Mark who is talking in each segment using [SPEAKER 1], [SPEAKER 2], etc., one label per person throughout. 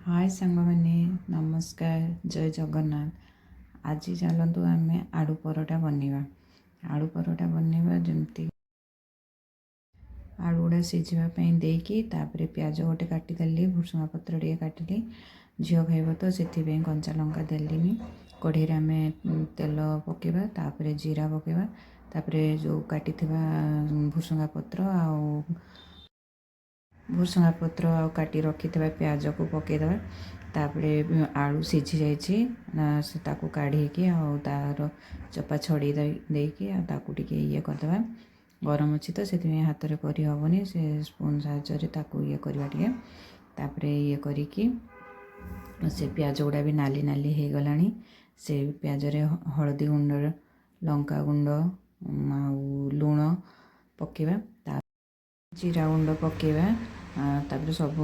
[SPEAKER 1] हाय सांग मैंने नमस्कार जय जगन्नाथ। आज चलतु आम आलू परोटा बनवा। आलू परोटा बनवा जमती आलू गुड़ा सीझापी देकी प्याज गोटे काटिदेली भुसुंगा पत्र टे काटिली झील खाइब तो से कंचा लंका देली कढ़ई आम तेल पकेबा तापर जीरा पकेबा तापर जो काटी भुसुंगा पत्र भुसुंगा पत्र काटी रखि प्याज को पकईदे तापरे आलू सीझी जाइए ताकू काढ़ी तार चपा छड़ी देकी ताकू टिके ये करदे गरम अच्छी तो से हाथ में करहबनी से स्पून साहय ये करवा तापरे ये करिकी से प्याज गुड़ा भी नाली नाली हो गला से प्याज रे हलदी गुंड लंका गुंड लुण पकेबा जीरा गुंड पकेबा तापर सब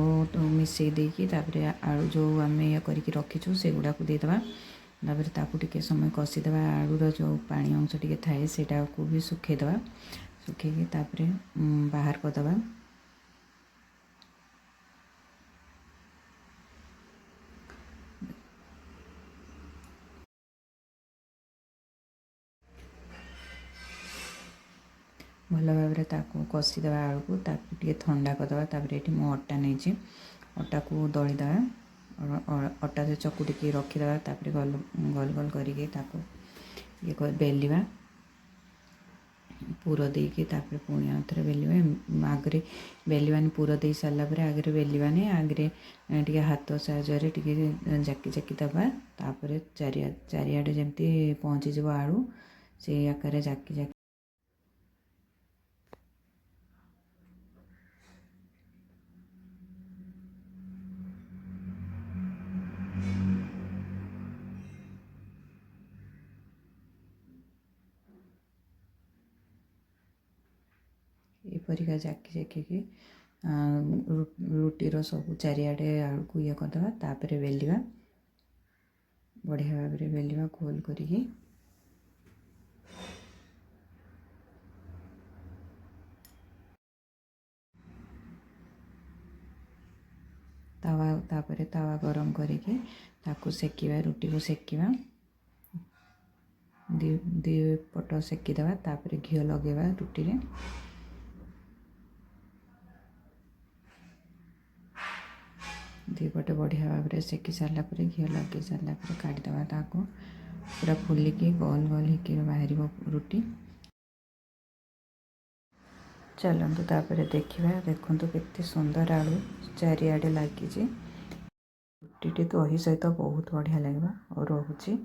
[SPEAKER 1] मिसई देकी आलू जो आम ये करके रखीचु से गुड़ा को देदेबा तापर ताकू टिके समय कषिदेबा आलूर जो पानी अंश टिके थाए सेटा को भी सुखेदेबा सुखेकी तापर बाहर करदेबा भल भाव कषिदेबा आलू को टे थंडा करदेबा तापर ये मु अटा नहीं अटा को दलीदेबा अटा से चकुटिकी रखीदेबा तापर गल गल गल करके ये बेलिबा पूर देकी तापर पुणी आउे बेलिबा आगे बेलिबानी पूर दे सारापर आगे बेलिबानी आगे टे हाथ साहाय्य टे जाकी जाकी दबा तापर चारिआडे जमती पहुँची आलू से आकार जाकी जाकी एपरिका जाकी जाकी रुटीर सब चारिआडे आलू को ये करदे तापर बेलिबा बढ़िया भाव में बेलिबा गोल करिकी तापर तावा गरम करके ताकू सेकिबा रुटी को सेकिबा दी पट सेकिदेबा तापर घी लगेबा रुटी रे दीपटे बढ़िया भाव में सेकी सारापर घी लगे सारापर काढ़ीदेबा ताको पूरा फुलिकी गोल गोल हो बाहर रुटी चलतु तापर देखा देखु केते सुंदर आलू चारिआडे लगी रुटी दही सहित बहुत बढ़िया लगे और रोचे।